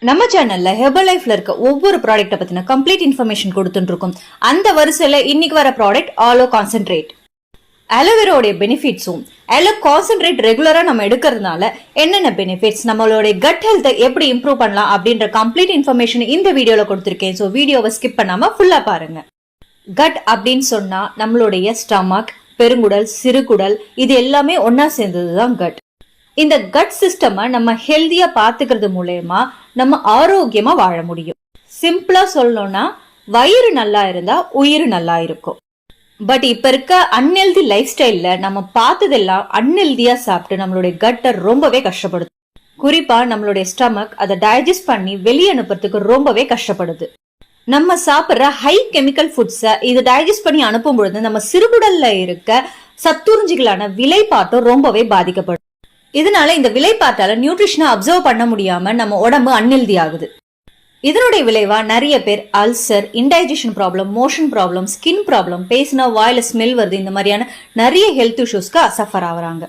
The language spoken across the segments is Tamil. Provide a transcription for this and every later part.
நம்ம சேனல்ல ஹெர்பலைஃப்ல இருக்க ஒவ்வொரு ப்ராடக்ட்டை பத்தின கம்ப்ளீட் இன்ஃபர்மேஷன் கொடுத்துட்டு இருக்கோம். அந்த வரிசையில இன்னைக்கு வர ப்ராடக்ட் ஆலோ கான்சென்ட்ரேட். அலோவேராவுடைய பெனிஃபிட்ஸும் அலோ கான்சென்ட்ரேட் ரெகுலரா நம்ம எடுக்கிறதுனால என்னென்ன பெனிஃபிட்ஸ், நம்மளுடைய கட் ஹெல்த்தை எப்படி இம்ப்ரூவ் பண்ணலாம் அப்படின்ற கம்ப்ளீட் இன்ஃபர்மேஷன் இந்த வீடியோல கொடுத்திருக்கேன். ஸோ வீடியோவை ஸ்கிப் பண்ணாம ஃபுல்லா பாருங்க. கட் அப்படின்னு சொன்னா நம்மளுடைய ஸ்டமக், பெருங்குடல், சிறுகுடல் இது எல்லாமே ஒன்னா சேர்ந்ததுதான் கட். இந்த கட் சிஸ்டமை நம்ம ஹெல்தியா பாத்துக்கிறது மூலயமா நம்ம ஆரோக்கியமா வாழ முடியும். சிம்பிளா சொல்லணும்னா வயிறு நல்லா இருந்தா உயிர் நல்லா இருக்கும். பட் இப்ப இருக்க அன்ஹெல்தி லைஃப் ஸ்டைல்ல நம்ம பார்த்ததெல்லாம் அன்ஹெல்தியா சாப்பிட்டு நம்மளுடைய கட்டை ரொம்பவே கஷ்டப்படுது. குறிப்பா நம்மளுடைய ஸ்டமக் அதை டைஜஸ்ட் பண்ணி வெளியே அனுப்புறதுக்கு ரொம்பவே கஷ்டப்படுது. நம்ம சாப்பிட்ற ஹை கெமிக்கல் ஃபுட்ஸை இது டைஜஸ்ட் பண்ணி அனுப்பும் பொழுது நம்ம சிறுகுடல்ல இருக்க சத்துறிஞ்சிகளான விலைப்பாட்டம் ரொம்பவே பாதிக்கப்படும். இதனால இந்த விலைப்பாட்டால நியூட்ரிஷனை அப்சர்வ் பண்ண முடியாம நம்ம உடம்பு அன்ஹெல்தி ஆகுது. இதனுடைய விளைவா நிறைய பேர் ulcer, indigestion problem, motion problem, skin problem, பேசினா வாயில ஸ்மெல் வருது, இந்த மாதிரியான நிறைய ஹெல்த் இஷ்யூஸ்க்கு சஃபர் ஆகுறாங்க.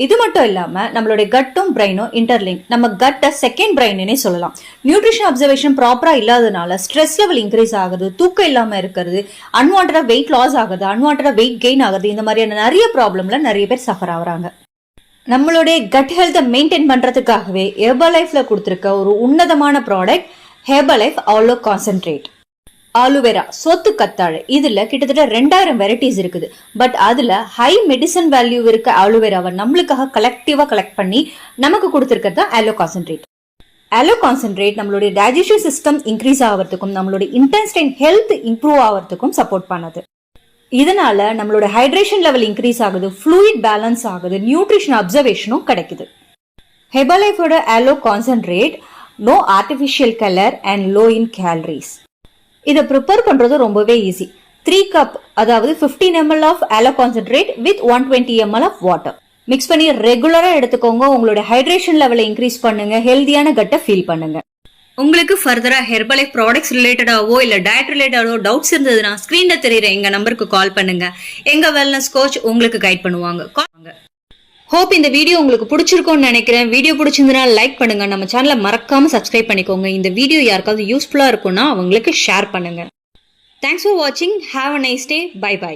இது மட்டும் இல்லாம நம்மளுடைய கட்டும் பிரெயினும் இன்டர்லிங்க். நம்ம கட்டை செகண்ட் பிரெயின்னே சொல்லலாம். நியூட்ரிஷன் அப்சர்வேஷன் ப்ராப்பரா இல்லாதனால ஸ்ட்ரெஸ் லெவல் இன்க்ரீஸ் ஆகுது, தூக்கம் இல்லாம இருக்கிறது, அன்வான்டா வெயிட் லாஸ் ஆகுது, அன்வான்டா வெயிட் கெயின் ஆகுது, இந்த மாதிரியான நிறைய ப்ராப்ளம்ல நிறைய பேர் சஃபர் ஆகுறாங்க. நம்மளுடைய கட் ஹெல்த்தை மெயின்டைன் பண்றதுக்காகவே ஹெர்பலைஃப்ல கொடுத்திருக்க ஒரு உன்னதமான ப்ராடக்ட் ஹெர்பலைஃப் ஆலோ கான்சென்ட்ரேட். ஆலுவேரா, சொத்து கத்தாழை, இதுல கிட்டத்தட்ட 2000 வெரைட்டிஸ் இருக்குது. பட் அதுல ஹை மெடிசன் வேல்யூ இருக்க ஆலுவேராவை நம்மளுக்காக கலெக்டிவா கலெக்ட் பண்ணி நமக்கு கொடுத்திருக்கிறது தான் ஆலோ கான்சென்ட்ரேட். ஆலோ கான்சென்ட்ரேட் நம்மளுடைய டைஜஷன் சிஸ்டம் இன்க்ரீஸ் ஆகிறதுக்கும் நம்மளுடைய இன்டெஸ்டைன் ஹெல்த் இம்ப்ரூவ் ஆகிறதுக்கும் சப்போர்ட் பண்ணுது. இதனால நம்மளோட ஹைட்ரேஷன் லெவல் இன்க்ரீஸ் ஆகுது, ஃப்ளூயிட் பேலன்ஸ் ஆகுது, நியூட்ரிஷன் அப்சர்வேஷனும் கிடைக்குது. ஹெர்பலைஃபோட aloe concentrate no artificial colour and low in calories. இதை ப்ரிப்பேர் பண்றது ரொம்பவே ஈஸி. 3 கப், அதாவது 15 ml of aloe concentrate with 120 ml of water mix பண்ணி ரெகுலரா எடுத்துக்கோங்க. உங்களோட ஹைட்ரேஷன் லெவலை இன்க்ரீஸ் பண்ணுங்க, ஹெல்தியான கட்டை ஃபீல் பண்ணுங்க. உங்களுக்கு ஃபர்தரா ஹெர்பலைஃப் ப்ராடக்ட்ஸ் ரிலேட்டடாவோ இல்ல டயட் ரிலேட்டடாவோ டவுட்ஸ் இருந்ததுன்னா ஸ்கிரீன்ல தெரியுற எங்க நம்பருக்கு கால் பண்ணுங்க. எங்க வெல்னஸ் கோச் உங்களுக்கு கைட் பண்ணுவாங்க. ஹோப் இந்த வீடியோ உங்களுக்கு பிடிச்சிருக்கும்னு நினைக்கிறேன். வீடியோ பிடிச்சிருந்தா லைக் பண்ணுங்க. நம்ம சேனலை மறக்காம சப்ஸ்கிரைப் பண்ணிக்கோங்க. இந்த வீடியோ யாருக்காவது யூஸ்ஃபுல்லா இருக்கும்னா அவங்களுக்கு ஷேர் பண்ணுங்க. தேங்க்ஸ் ஃபார் வாட்சிங். Have a nice day. Bye by.